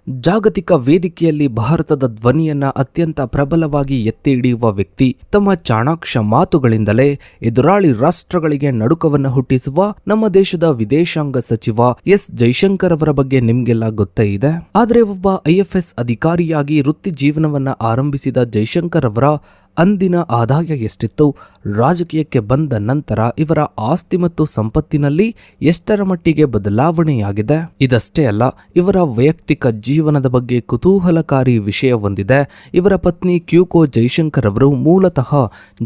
ಜಾಗತಿಕ ವೇದಿಕೆಯಲ್ಲಿ ಭಾರತದ ಧ್ವನಿಯನ್ನ ಅತ್ಯಂತ ಪ್ರಬಲವಾಗಿ ಎತ್ತಿ ಹಿಡಿಯುವ ವ್ಯಕ್ತಿ ತಮ್ಮ ಚಾಣಾಕ್ಷ ಮಾತುಗಳಿಂದಲೇ ಎದುರಾಳಿ ರಾಷ್ಟ್ರಗಳಿಗೆ ನಡುಕವನ್ನು ಹುಟ್ಟಿಸುವ ನಮ್ಮ ದೇಶದ ವಿದೇಶಾಂಗ ಸಚಿವ ಎಸ್ ಜೈಶಂಕರ್ ಅವರ ಬಗ್ಗೆ ನಿಮ್ಗೆಲ್ಲ ಗೊತ್ತೇ ಇದೆ. ಆದರೆ ಒಬ್ಬ IFS ಅಧಿಕಾರಿಯಾಗಿ ವೃತ್ತಿ ಜೀವನವನ್ನ ಆರಂಭಿಸಿದ ಜೈಶಂಕರ್ ಅವರ ಅಂದಿನ ಆದಾಯ ಎಷ್ಟಿತ್ತು, ರಾಜಕೀಯಕ್ಕೆ ಬಂದ ನಂತರ ಇವರ ಆಸ್ತಿ ಮತ್ತು ಸಂಪತ್ತಿನಲ್ಲಿ ಎಷ್ಟರ ಮಟ್ಟಿಗೆ ಬದಲಾವಣೆಯಾಗಿದೆ, ಇದಷ್ಟೇ ಅಲ್ಲ ಇವರ ವೈಯಕ್ತಿಕ ಜೀವನದ ಬಗ್ಗೆ ಕುತೂಹಲಕಾರಿ ವಿಷಯವೊಂದಿದೆ. ಇವರ ಪತ್ನಿ ಕ್ಯೂಕೋ ಜೈಶಂಕರ್ ಅವರು ಮೂಲತಃ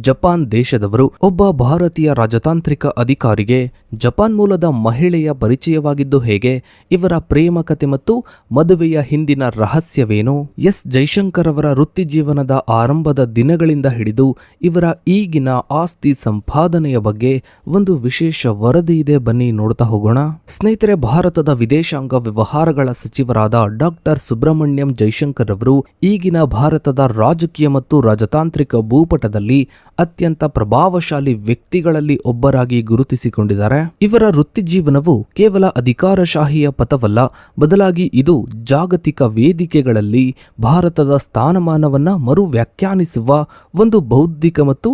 ಜಪಾನ್ ದೇಶದವರು. ಒಬ್ಬ ಭಾರತೀಯ ರಾಜತಾಂತ್ರಿಕ ಅಧಿಕಾರಿಗೆ ಜಪಾನ್ ಮೂಲದ ಮಹಿಳೆಯ ಪರಿಚಯವಾಗಿದ್ದು ಹೇಗೆ, ಇವರ ಪ್ರೇಮ ಕಥೆ ಮತ್ತು ಮದುವೆಯ ಹಿಂದಿನ ರಹಸ್ಯವೇನು, ಎಸ್ ಜೈಶಂಕರ್ ಅವರ ವೃತ್ತಿ ಜೀವನದ ಆರಂಭದ ದಿನಗಳಿಂದ ಹಿಡಿದು ಇವರ ಈಗಿನ ಆಸ್ತಿ ಸಂಪಾದನೆಯ ಬಗ್ಗೆ ಒಂದು ವಿಶೇಷ ವರದಿ ಇದೆ, ಬನ್ನಿ ನೋಡ್ತಾ ಹೋಗೋಣ. ಸ್ನೇಹಿತರೆ, ಭಾರತದ ವಿದೇಶಾಂಗ ವ್ಯವಹಾರಗಳ ಸಚಿವರಾದ ಡಾಕ್ಟರ್ ಸುಬ್ರಹ್ಮಣ್ಯಂ ಜೈಶಂಕರ್ ಅವರು ಈಗಿನ ಭಾರತದ ರಾಜಕೀಯ ಮತ್ತು ರಾಜತಾಂತ್ರಿಕ ಭೂಪಟದಲ್ಲಿ ಅತ್ಯಂತ ಪ್ರಭಾವಶಾಲಿ ವ್ಯಕ್ತಿಗಳಲ್ಲಿ ಒಬ್ಬರಾಗಿ ಗುರುತಿಸಿಕೊಂಡಿದ್ದಾರೆ. ಇವರ ವೃತ್ತಿ ಜೀವನವು ಕೇವಲ ಅಧಿಕಾರಶಾಹಿಯ ಪಥವಲ್ಲ, ಬದಲಾಗಿ ಇದು ಜಾಗತಿಕ ವೇದಿಕೆಗಳಲ್ಲಿ ಭಾರತದ ಸ್ಥಾನಮಾನವನ್ನ ಮರು ವ್ಯಾಖ್ಯಾನಿಸುವ ಒಂದು ಬೌದ್ಧಿಕ ಮತ್ತು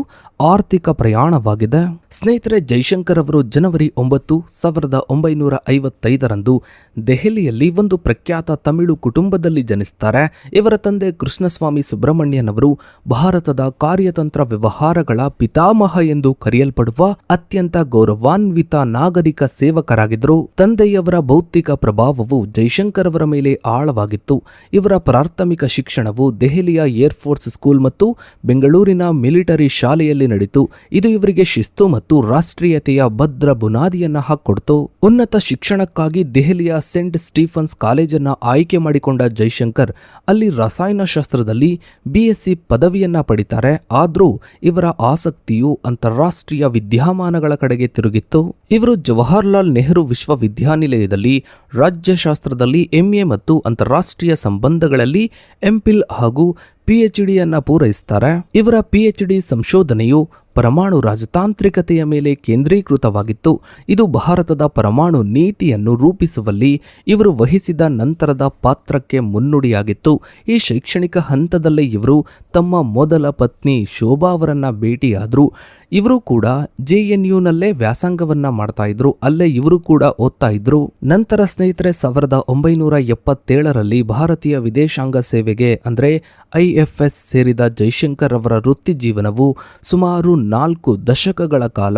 ಆರ್ಥಿಕ ಪ್ರಯಾಣವಾಗಿದೆ. ಸ್ನೇಹಿತರೆ, ಜೈಶಂಕರ್ ಅವರು ಜನವರಿ 9, 1955ರಂದು ದೆಹಲಿಯಲ್ಲಿ ಒಂದು ಪ್ರಖ್ಯಾತ ತಮಿಳು ಕುಟುಂಬದಲ್ಲಿ ಜನಿಸುತ್ತಾರೆ. ಇವರ ತಂದೆ ಕೃಷ್ಣಸ್ವಾಮಿ ಸುಬ್ರಹ್ಮಣ್ಯನ್ ಅವರು ಭಾರತದ ಕಾರ್ಯತಂತ್ರ ವ್ಯವಹಾರಗಳ ಪಿತಾಮಹ ಎಂದು ಕರೆಯಲ್ಪಡುವ ಅತ್ಯಂತ ಗೌರವಾನ್ವಿತ ನಾಗರಿಕ ಸೇವಕರಾಗಿದ್ದರು. ತಂದೆಯವರ ಭೌತಿಕ ಪ್ರಭಾವವು ಜೈಶಂಕರ್ ಅವರ ಮೇಲೆ ಆಳವಾಗಿತ್ತು. ಇವರ ಪ್ರಾಥಮಿಕ ಶಿಕ್ಷಣವು ದೆಹಲಿಯ ಏರ್ಫೋರ್ಸ್ ಸ್ಕೂಲ್ ಮತ್ತು ಬೆಂಗಳೂರಿನ ಮಿಲಿಟರಿ ಶಾಲೆಯಲ್ಲಿ ನಡೆಯಿತು. ಇದು ಇವರಿಗೆ ಶಿಸ್ತು ಮತ್ತು ರಾಷ್ಟ್ರೀಯತೆಯ ಭದ್ರ ಬುನಾದಿಯನ್ನ ಹಾಕೊಡ್ತು. ಉನ್ನತ ಶಿಕ್ಷಣಕ್ಕಾಗಿ ದೆಹಲಿಯ ಸೆಂಟ್ ಸ್ಟೀಫನ್ಸ್ ಕಾಲೇಜನ್ನ ಆಯ್ಕೆ ಮಾಡಿಕೊಂಡ ಜೈಶಂಕರ್ ಅಲ್ಲಿ ರಸಾಯನಶಾಸ್ತ್ರದಲ್ಲಿ BSc ಪದವಿಯನ್ನ ಪಡಿತಾರೆ. ಆದ್ರೂ ಇವರ ಆಸಕ್ತಿಯು ಅಂತಾರಾಷ್ಟ್ರೀಯ ವಿದ್ಯಮಾನಗಳ ಕಡೆಗೆ ತಿರುಗಿತ್ತು. ಇವರು ಜವಾಹರ್ಲಾಲ್ ನೆಹರು ವಿಶ್ವವಿದ್ಯಾನಿಲಯದಲ್ಲಿ ರಾಜ್ಯಶಾಸ್ತ್ರದಲ್ಲಿ MA ಮತ್ತು ಅಂತಾರಾಷ್ಟ್ರೀಯ ಸಂಬಂಧಗಳಲ್ಲಿ MPhil ಹಾಗೂ PhD ಅನ್ನ ಪೂರೈಸುತ್ತಾರೆ. ಇವರ PhD ಸಂಶೋಧನೆಯು ಪರಮಾಣು ರಾಜತಾಂತ್ರಿಕತೆಯ ಮೇಲೆ ಕೇಂದ್ರೀಕೃತವಾಗಿತ್ತು. ಇದು ಭಾರತದ ಪರಮಾಣು ನೀತಿಯನ್ನು ರೂಪಿಸುವಲ್ಲಿ ಇವರು ವಹಿಸಿದ ನಂತರದ ಪಾತ್ರಕ್ಕೆ ಮುನ್ನುಡಿಯಾಗಿತ್ತು. ಈ ಶೈಕ್ಷಣಿಕ ಹಂತದಲ್ಲೇ ಇವರು ತಮ್ಮ ಮೊದಲ ಪತ್ನಿ ಶೋಭಾ ಅವರನ್ನ ಭೇಟಿಯಾದರು. ಇವರು ಕೂಡ JNUನಲ್ಲೇ ವ್ಯಾಸಂಗವನ್ನ ಮಾಡ್ತಾ ಇದ್ರು, ಅಲ್ಲೇ ಇವರು ಕೂಡ ಓದ್ತಾ ಇದ್ರು. ನಂತರ ಸ್ನೇಹಿತರೆ, 1977ರಲ್ಲಿ ಭಾರತೀಯ ವಿದೇಶಾಂಗ ಸೇವೆಗೆ ಅಂದ್ರೆ IFS ಸೇರಿದ ಜೈಶಂಕರ್ ಅವರ ವೃತ್ತಿ ಜೀವನವು ಸುಮಾರು 4 ದಶಕಗಳ ಕಾಲ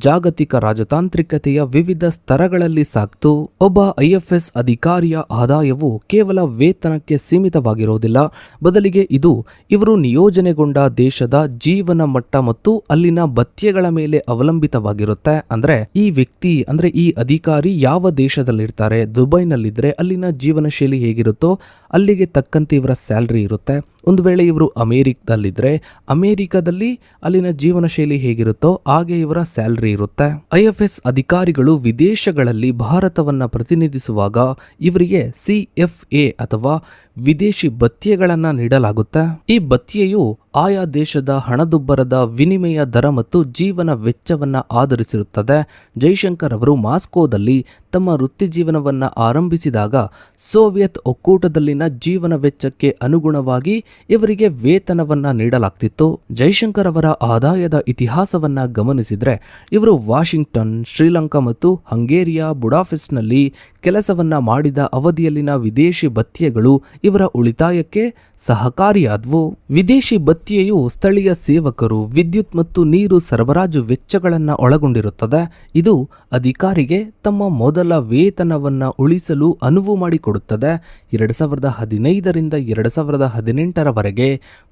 ಜಾಗತಿಕ ರಾಜತಾಂತ್ರಿಕತೆಯ ವಿವಿಧ ಸ್ತರಗಳಲ್ಲಿ ಸಾಕ್ತು. ಒಬ್ಬ IFS ಅಧಿಕಾರಿಯ ಆದಾಯವು ಕೇವಲ ವೇತನಕ್ಕೆ ಸೀಮಿತವಾಗಿರುವುದಿಲ್ಲ, ಬದಲಿಗೆ ಇದು ಇವರು ನಿಯೋಜನೆಗೊಂಡ ದೇಶದ ಜೀವನ ಮಟ್ಟ ಮತ್ತು ಅಲ್ಲಿನ ಭತ್ಯೆಗಳ ಮೇಲೆ ಅವಲಂಬಿತವಾಗಿರುತ್ತೆ. ಅಂದ್ರೆ ಈ ವ್ಯಕ್ತಿ ಅಂದ್ರೆ ಈ ಅಧಿಕಾರಿ ಯಾವ ದೇಶದಲ್ಲಿರ್ತಾರೆ, ದುಬೈನಲ್ಲಿದ್ರೆ ಅಲ್ಲಿನ ಜೀವನ ಶೈಲಿ ಹೇಗಿರುತ್ತೋ ಅಲ್ಲಿಗೆ ತಕ್ಕಂತೆ ಇವರ ಸ್ಯಾಲರಿ ಇರುತ್ತೆ. ಒಂದು ವೇಳೆ ಇವರು ಅಮೆರಿಕದಲ್ಲಿದ್ರೆ ಅಮೆರಿಕದಲ್ಲಿ ಅಲ್ಲಿನ ಜೀವನ ಶೈಲಿ ಹೇಗಿರುತ್ತೋ ಹಾಗೆ ಇವರ ಸ್ಯಾಲರಿ ಇರುತ್ತೆ. IFS ಅಧಿಕಾರಿಗಳು ವಿದೇಶಗಳಲ್ಲಿ ಭಾರತವನ್ನ ಪ್ರತಿನಿಧಿಸುವಾಗ ಇವರಿಗೆ CFA ಅಥವಾ ವಿದೇಶಿ ಭತ್ಯೆಗಳನ್ನ ನೀಡಲಾಗುತ್ತೆ. ಈ ಭತ್ಯೆಯು ಆಯಾ ದೇಶದ ಹಣದುಬ್ಬರದ ವಿನಿಮಯ ದರ ಮತ್ತು ಜೀವನ ವೆಚ್ಚವನ್ನ ಆಧರಿಸಿರುತ್ತದೆ. ಜೈಶಂಕರ್ ಅವರು ಮಾಸ್ಕೋದಲ್ಲಿ ತಮ್ಮ ವೃತ್ತಿ ಜೀವನವನ್ನ ಆರಂಭಿಸಿದಾಗ ಸೋವಿಯತ್ ಒಕ್ಕೂಟದಲ್ಲಿನ ಜೀವನ ವೆಚ್ಚಕ್ಕೆ ಅನುಗುಣವಾಗಿ ಇವರಿಗೆ ವೇತನವನ್ನ ನೀಡಲಾಗ್ತಿತ್ತು. ಜೈಶಂಕರ್ ಅವರ ಆದಾಯದ ಇತಿಹಾಸವನ್ನ ಗಮನಿಸಿದ್ರೆ ಇವರು ವಾಷಿಂಗ್ಟನ್, ಶ್ರೀಲಂಕಾ ಮತ್ತು ಹಂಗೇರಿಯಾ ಬುಡಾಪೆಸ್ಟ್ನಲ್ಲಿ ಕೆಲಸವನ್ನ ಮಾಡಿದ ಅವಧಿಯಲ್ಲಿನ ವಿದೇಶಿ ಭತ್ಯೆಗಳು ಇವರ ಉಳಿತಾಯಕ್ಕೆ ಸಹಕಾರಿಯಾದವು. ವಿದೇಶಿ ಭತ್ಯೆಯು ಸ್ಥಳೀಯ ಸೇವಕರು, ವಿದ್ಯುತ್ ಮತ್ತು ನೀರು ಸರಬರಾಜು ವೆಚ್ಚಗಳನ್ನು ಒಳಗೊಂಡಿರುತ್ತದೆ. ಇದು ಅಧಿಕಾರಿಗೆ ತಮ್ಮ ಮೊದಲ ವೇತನವನ್ನ ಉಳಿಸಲು ಅನುವು ಮಾಡಿಕೊಡುತ್ತದೆ. 2015ರಿಂದ 2018ರವರೆಗೆ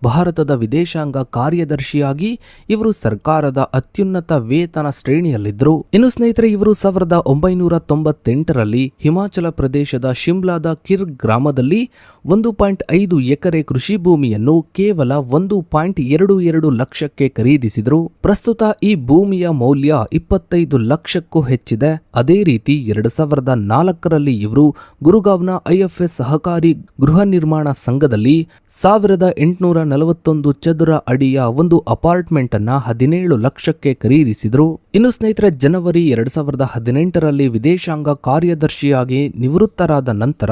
ಭಾರತದ ವಿದೇಶಾಂಗ ಕಾರ್ಯದರ್ಶಿಯಾಗಿ ಇವರು ಸರ್ಕಾರದ ಅತ್ಯುನ್ನತ ವೇತನ ಶ್ರೇಣಿಯಲ್ಲಿದ್ದರು. ಇನ್ನು ಸ್ನೇಹಿತರೆ, ಇವರು 1998ರಲ್ಲಿ ಹಿಮಾಚಲ ಪ್ರದೇಶದ ಶಿಮ್ಲಾದ ಕಿರ್ ಗ್ರಾಮದಲ್ಲಿ 1.5 ಎಕರೆ ಕೃಷಿ ಭೂಮಿಯನ್ನು ಕೇವಲ 1.22 ಲಕ್ಷಕ್ಕೆ ಖರೀದಿಸಿದರು. ಪ್ರಸ್ತುತ ಈ ಭೂಮಿಯ ಮೌಲ್ಯ 25 ಲಕ್ಷಕ್ಕೂ ಹೆಚ್ಚಿದೆ. ಅದೇ ರೀತಿ 2004ರಲ್ಲಿ ಇವರು ಗುರುಗಾವ್ನ IFS ಸಹಕಾರಿ ಗೃಹ ನಿರ್ಮಾಣ ಸಂಘದಲ್ಲಿ 1841 ಚದುರ ಅಡಿಯ ಒಂದು ಅಪಾರ್ಟ್ಮೆಂಟ್ ಅನ್ನ 17 ಲಕ್ಷಕ್ಕೆ ಖರೀದಿಸಿದರು. ಇನ್ನು ಸ್ನೇಹಿತರೆ, ಜನವರಿ 2018ರಲ್ಲಿ ವಿದೇಶಾಂಗ ಕಾರ್ಯದರ್ಶಿಯಾಗಿ ನಿವೃತ್ತರಾದ ನಂತರ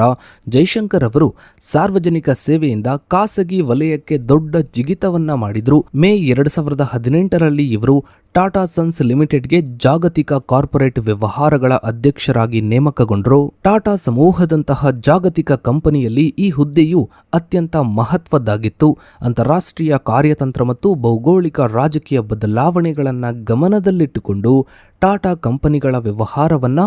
ಜೈಶಂಕರ್ ಅವರು ಸಾರ್ವಜನಿಕ ಸೇವೆಯಿಂದ ಖಾಸಗಿ ವಲಯಕ್ಕೆ ದೊಡ್ಡ ಜಿಗಿತವನ್ನ ಮಾಡಿದ್ರು. ಮೇ 2018ರಲ್ಲಿ ಇವರು ಟಾಟಾ ಸನ್ಸ್ ಲಿಮಿಟೆಡ್ಗೆ ಜಾಗತಿಕ ಕಾರ್ಪೊರೇಟ್ ವ್ಯವಹಾರಗಳ ಅಧ್ಯಕ್ಷರಾಗಿ ನೇಮಕಗೊಂಡರು. ಟಾಟಾ ಸಮೂಹದಂತಹ ಜಾಗತಿಕ ಕಂಪನಿಯಲ್ಲಿ ಈ ಹುದ್ದೆಯು ಅತ್ಯಂತ ಮಹತ್ವದ್ದಾಗಿತ್ತು. ಅಂತಾರಾಷ್ಟ್ರೀಯ ಕಾರ್ಯತಂತ್ರ ಮತ್ತು ಭೌಗೋಳಿಕ ರಾಜಕೀಯ ಬದಲಾವಣೆಗಳನ್ನು ಗಮನದಲ್ಲಿಟ್ಟುಕೊಂಡು ಟಾಟಾ ಕಂಪನಿಗಳ ವ್ಯವಹಾರವನ್ನ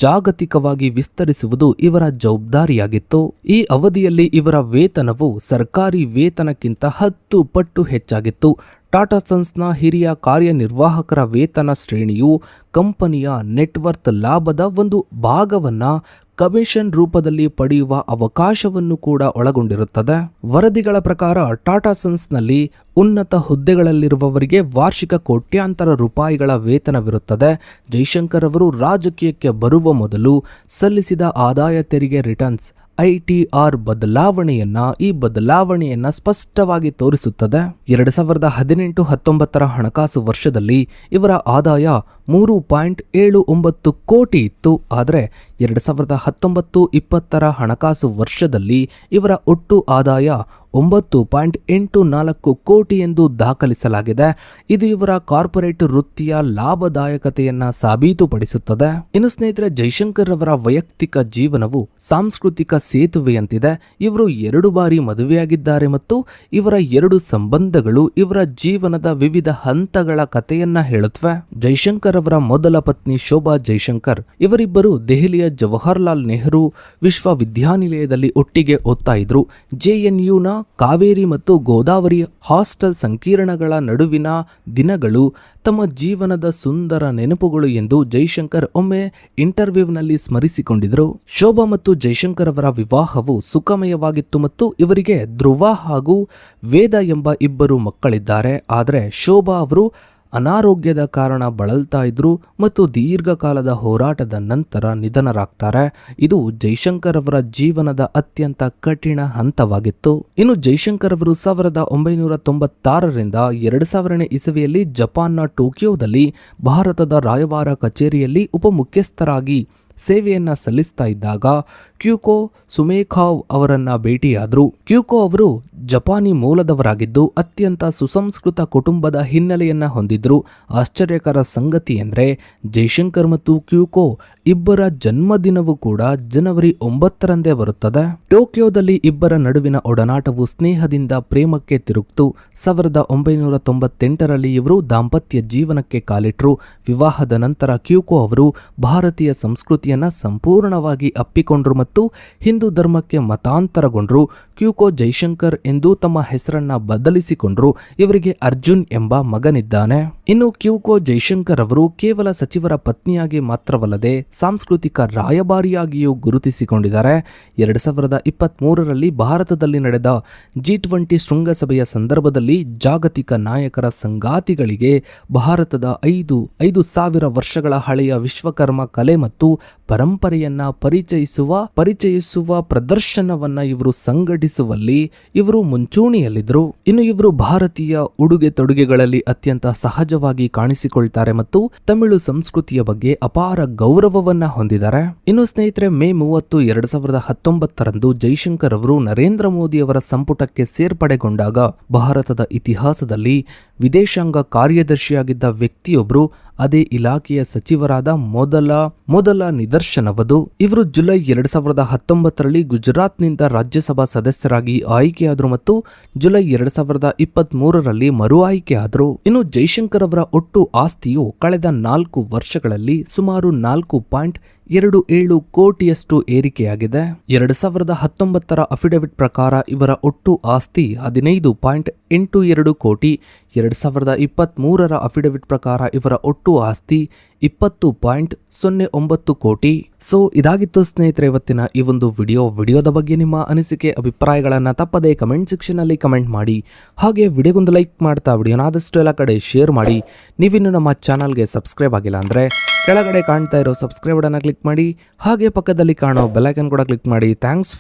ಜಾಗತಿಕವಾಗಿ ವಿಸ್ತರಿಸುವುದು ಇವರ ಜವಾಬ್ದಾರಿಯಾಗಿತ್ತು. ಈ ಅವಧಿಯಲ್ಲಿ ಇವರ ವೇತನವು ಸರ್ಕಾರಿ ವೇತನಕ್ಕಿಂತ 10 ಪಟ್ಟು ಹೆಚ್ಚಾಗಿತ್ತು. ಟಾಟಾ ಸನ್ಸ್ನ ಹಿರಿಯ ಕಾರ್ಯನಿರ್ವಾಹಕರ ವೇತನ ಶ್ರೇಣಿಯು ಕಂಪನಿಯ ನೆಟ್ವರ್ತ್ ಲಾಭದ ಒಂದು ಭಾಗವನ್ನ ಕಮಿಷನ್ ರೂಪದಲ್ಲಿ ಪಡೆಯುವ ಅವಕಾಶವನ್ನು ಕೂಡ ಒಳಗೊಂಡಿರುತ್ತದೆ. ವರದಿಗಳ ಪ್ರಕಾರ ಟಾಟಾ ಸನ್ಸ್ನಲ್ಲಿ ಉನ್ನತ ಹುದ್ದೆಗಳಲ್ಲಿರುವವರಿಗೆ ವಾರ್ಷಿಕ ಕೋಟ್ಯಾಂತರ ರೂಪಾಯಿಗಳ ವೇತನವಿರುತ್ತದೆ. ಜೈಶಂಕರ್ ಅವರು ರಾಜಕೀಯಕ್ಕೆ ಬರುವ ಮೊದಲು ಸಲ್ಲಿಸಿದ ಆದಾಯ ತೆರಿಗೆ ರಿಟರ್ನ್ಸ್ ITR ಈ ಬದಲಾವಣೆಯನ್ನ ಸ್ಪಷ್ಟವಾಗಿ ತೋರಿಸುತ್ತದೆ. 2018-19 ಹಣಕಾಸು ವರ್ಷದಲ್ಲಿ ಇವರ ಆದಾಯ 3.79 ಕೋಟಿ ಇತ್ತು. ಆದರೆ 2019-20 ಹಣಕಾಸು ವರ್ಷದಲ್ಲಿ ಇವರ ಒಟ್ಟು ಆದಾಯ 9.84 ಕೋಟಿ ಎಂದು ದಾಖಲಿಸಲಾಗಿದೆ. ಇದು ಇವರ ಕಾರ್ಪೊರೇಟ್ ವೃತ್ತಿಯ ಲಾಭದಾಯಕತೆಯನ್ನ ಸಾಬೀತುಪಡಿಸುತ್ತದೆ. ಇನ್ನು ಸ್ನೇಹಿತರೆ, ಜೈಶಂಕರ್ ಅವರ ವೈಯಕ್ತಿಕ ಜೀವನವು ಸಾಂಸ್ಕೃತಿಕ ಸೇತುವೆಯಂತಿದೆ. ಇವರು 2 ಬಾರಿ ಮದುವೆಯಾಗಿದ್ದಾರೆ ಮತ್ತು ಇವರ 2 ಸಂಬಂಧಗಳು ಇವರ ಜೀವನದ ವಿವಿಧ ಹಂತಗಳ ಕಥೆಯನ್ನ ಹೇಳುತ್ತವೆ. ಜೈಶಂಕರ್ ಅವರ ಮೊದಲ ಪತ್ನಿ ಶೋಭಾ ಜೈಶಂಕರ್, ಇವರಿಬ್ಬರು ದೆಹಲಿಯ ಜವಾಹರ್ಲಾಲ್ ನೆಹರು ವಿಶ್ವವಿದ್ಯಾನಿಲಯದಲ್ಲಿ ಒಟ್ಟಿಗೆ ಓದ್ತಾ ಇದ್ರು. JNUನ ಕಾವೇರಿ ಮತ್ತು ಗೋದಾವರಿ ಹಾಸ್ಟೆಲ್ ಸಂಕೀರ್ಣಗಳ ನಡುವಿನ ದಿನಗಳು ತಮ್ಮ ಜೀವನದ ಸುಂದರ ನೆನಪುಗಳು ಎಂದು ಜೈಶಂಕರ್ ಒಮ್ಮೆ ಇಂಟರ್ವ್ಯೂನಲ್ಲಿ ಸ್ಮರಿಸಿಕೊಂಡಿದ್ದರು. ಶೋಭಾ ಮತ್ತು ಜೈಶಂಕರ್ ಅವರ ವಿವಾಹವು ಸುಖಮಯವಾಗಿತ್ತು ಮತ್ತು ಇವರಿಗೆ ಧ್ರುವ ಹಾಗೂ ವೇದ ಎಂಬ 2 ಮಕ್ಕಳಿದ್ದಾರೆ. ಆದರೆ ಶೋಭಾ ಅವರು ಅನಾರೋಗ್ಯದ ಕಾರಣ ಬಳಲ್ತಾ ಇದ್ರು ಮತ್ತು ದೀರ್ಘಕಾಲದ ಹೋರಾಟದ ನಂತರ ನಿಧನರಾಗ್ತಾರೆ. ಇದು ಜೈಶಂಕರ್ ಅವರ ಜೀವನದ ಅತ್ಯಂತ ಕಠಿಣ ಹಂತವಾಗಿತ್ತು. ಇನ್ನು ಜೈಶಂಕರ್ ಅವರು 1996ರಿಂದ 2000ನೇ ಇಸವಿಯಲ್ಲಿ ಜಪಾನ್ನ ಟೋಕಿಯೋದಲ್ಲಿ ಭಾರತದ ರಾಯಭಾರ ಕಚೇರಿಯಲ್ಲಿ ಉಪಮುಖ್ಯಸ್ಥರಾಗಿ ಸೇವೆಯನ್ನ ಸಲ್ಲಿಸ್ತಾ ಇದ್ದಾಗ ಕ್ಯೂಕೋ ಸುಮೇಖಾವ್ ಅವರನ್ನ ಭೇಟಿಯಾದರು. ಕ್ಯೂಕೋ ಅವರು ಜಪಾನಿ ಮೂಲದವರಾಗಿದ್ದು ಅತ್ಯಂತ ಸುಸಂಸ್ಕೃತ ಕುಟುಂಬದ ಹಿನ್ನೆಲೆಯನ್ನ ಹೊಂದಿದ್ರು. ಆಶ್ಚರ್ಯಕರ ಸಂಗತಿ ಎಂದರೆ ಜೈಶಂಕರ್ ಮತ್ತು ಕ್ಯೂಕೋ ಇಬ್ಬರ ಜನ್ಮದಿನವೂ ಕೂಡ ಜನವರಿ 9ರಂದೇ ಬರುತ್ತದೆ. ಟೋಕಿಯೋದಲ್ಲಿ ಇಬ್ಬರ ನಡುವಿನ ಒಡನಾಟವು ಸ್ನೇಹದಿಂದ ಪ್ರೇಮಕ್ಕೆ ತಿರುಗ್ತು. 1998ರಲ್ಲಿ ಇವರು ದಾಂಪತ್ಯ ಜೀವನಕ್ಕೆ ಕಾಲಿಟ್ರು. ವಿವಾಹದ ನಂತರ ಕ್ಯೂಕೋ ಅವರು ಭಾರತೀಯ ಸಂಸ್ಕೃತಿಯನ್ನ ಸಂಪೂರ್ಣವಾಗಿ ಅಪ್ಪಿಕೊಂಡ್ರು ಮತ್ತು ಹಿಂದೂ ಧರ್ಮಕ್ಕೆ ಮತಾಂತರಗೊಂಡ್ರು. ಕ್ಯೂಕೋ ಜೈಶಂಕರ್ ಎಂದು ತಮ್ಮ ಹೆಸರನ್ನ ಬದಲಿಸಿಕೊಂಡ್ರು. ಇವರಿಗೆ ಅರ್ಜುನ್ ಎಂಬ ಮಗನಿದ್ದಾನೆ. ಇನ್ನು ಕ್ಯೂಕೋ ಜೈಶಂಕರ್ ಅವರು ಕೇವಲ ಸಚಿವರ ಪತ್ನಿಯಾಗಿ ಮಾತ್ರವಲ್ಲದೆ ಸಾಂಸ್ಕೃತಿಕ ರಾಯಭಾರಿಯಾಗಿಯೂ ಗುರುತಿಸಿಕೊಂಡಿದ್ದಾರೆ. 2023ರಲ್ಲಿ ಭಾರತದಲ್ಲಿ ನಡೆದ G20 ಶೃಂಗಸಭೆಯ ಸಂದರ್ಭದಲ್ಲಿ ಜಾಗತಿಕ ನಾಯಕರ ಸಂಗಾತಿಗಳಿಗೆ ಭಾರತದ 5,000 ವರ್ಷಗಳ ಹಳೆಯ ವಿಶ್ವಕರ್ಮ ಕಲೆ ಮತ್ತು ಪರಂಪರೆಯನ್ನ ಪರಿಚಯಿಸುವ ಪ್ರದರ್ಶನವನ್ನ ಇವರು ಸಂಘಟಿಸುವಲ್ಲಿ ಇವರು ಮುಂಚೂಣಿಯಲ್ಲಿದ್ದರು. ಇನ್ನು ಇವರು ಭಾರತೀಯ ಉಡುಗೆ ತೊಡುಗೆಗಳಲ್ಲಿ ಅತ್ಯಂತ ಸಹಜವಾಗಿ ಕಾಣಿಸಿಕೊಳ್ತಾರೆ ಮತ್ತು ತಮಿಳು ಸಂಸ್ಕೃತಿಯ ಬಗ್ಗೆ ಅಪಾರ ಗೌರವವನ್ನ ಹೊಂದಿದ್ದಾರೆ. ಇನ್ನು ಸ್ನೇಹಿತರೆ, ಮೇ 30, 2019ರಂದು ಜೈಶಂಕರ್ ಅವರು ನರೇಂದ್ರ ಮೋದಿ ಅವರ ಸಂಪುಟಕ್ಕೆ ಸೇರ್ಪಡೆಗೊಂಡಾಗ ಭಾರತದ ಇತಿಹಾಸದಲ್ಲಿ ವಿದೇಶಾಂಗ ಕಾರ್ಯದರ್ಶಿಯಾಗಿದ್ದ ವ್ಯಕ್ತಿಯೊಬ್ಬರು ಅದೇ ಇಲಾಖೆಯ ಸಚಿವರಾದ ಮೊದಲ ನಿದರ್ಶನವದು. ಇವರು ಜುಲೈ 2019ರಲ್ಲಿ ಗುಜರಾತ್ನಿಂದ ರಾಜ್ಯಸಭಾ ಸದಸ್ಯರಾಗಿ ಆಯ್ಕೆಯಾದರು ಮತ್ತು ಜುಲೈ 2023ರಲ್ಲಿ ಮರು ಆಯ್ಕೆಯಾದರು. ಇನ್ನು ಜೈಶಂಕರ್ ಅವರ ಒಟ್ಟು ಆಸ್ತಿಯು ಕಳೆದ 4 ವರ್ಷಗಳಲ್ಲಿ ಸುಮಾರು .27 ಕೋಟಿಯಷ್ಟು ಏರಿಕೆಯಾಗಿದೆ. 2019 ಅಫಿಡವಿಟ್ ಪ್ರಕಾರ ಇವರ ಒಟ್ಟು ಆಸ್ತಿ 15.82 ಕೋಟಿ. 2023 ಅಫಿಡವಿಟ್ ಪ್ರಕಾರ ಇವರ ಒಟ್ಟು ಆಸ್ತಿ 20.09 ಕೋಟಿ. ಸೊ ಇದಾಗಿತ್ತು ಸ್ನೇಹಿತರೆ ಇವತ್ತಿನ ಈ ಒಂದು ವಿಡಿಯೋದ ಬಗ್ಗೆ ನಿಮ್ಮ ಅನಿಸಿಕೆ ಅಭಿಪ್ರಾಯಗಳನ್ನು ತಪ್ಪದೇ ಕಮೆಂಟ್ ಸೆಕ್ಷನ್ ಅಲ್ಲಿ ಕಮೆಂಟ್ ಮಾಡಿ. ಹಾಗೆ ವಿಡಿಯೋಗೊಂದು ಲೈಕ್ ಮಾಡ್ತಾ ವಿಡಿಯೋನಾದಷ್ಟು ಎಲ್ಲ ಕಡೆ ಶೇರ್ ಮಾಡಿ. ನೀವಿನ್ನು ನಮ್ಮ ಚಾನಲ್ಗೆ ಸಬ್ಸ್ಕ್ರೈಬ್ ಆಗಿಲ್ಲ ಅಂದ್ರೆ ಕೆಳಗಡೆ ಕಾಣ್ತಾ ಇರೋ ಸಬ್ಸ್ಕ್ರೈಬ್ ಬಟನ್ ಕ್ಲಿಕ್ ಮಾಡಿ. ಹಾಗೆ ಪಕ್ಕದಲ್ಲಿ ಕಾಣೋ ಬೆಲ್ ಐಕಾನ್ ಕೂಡ ಕ್ಲಿಕ್ ಮಾಡಿ. ಥ್ಯಾಂಕ್ಸ್.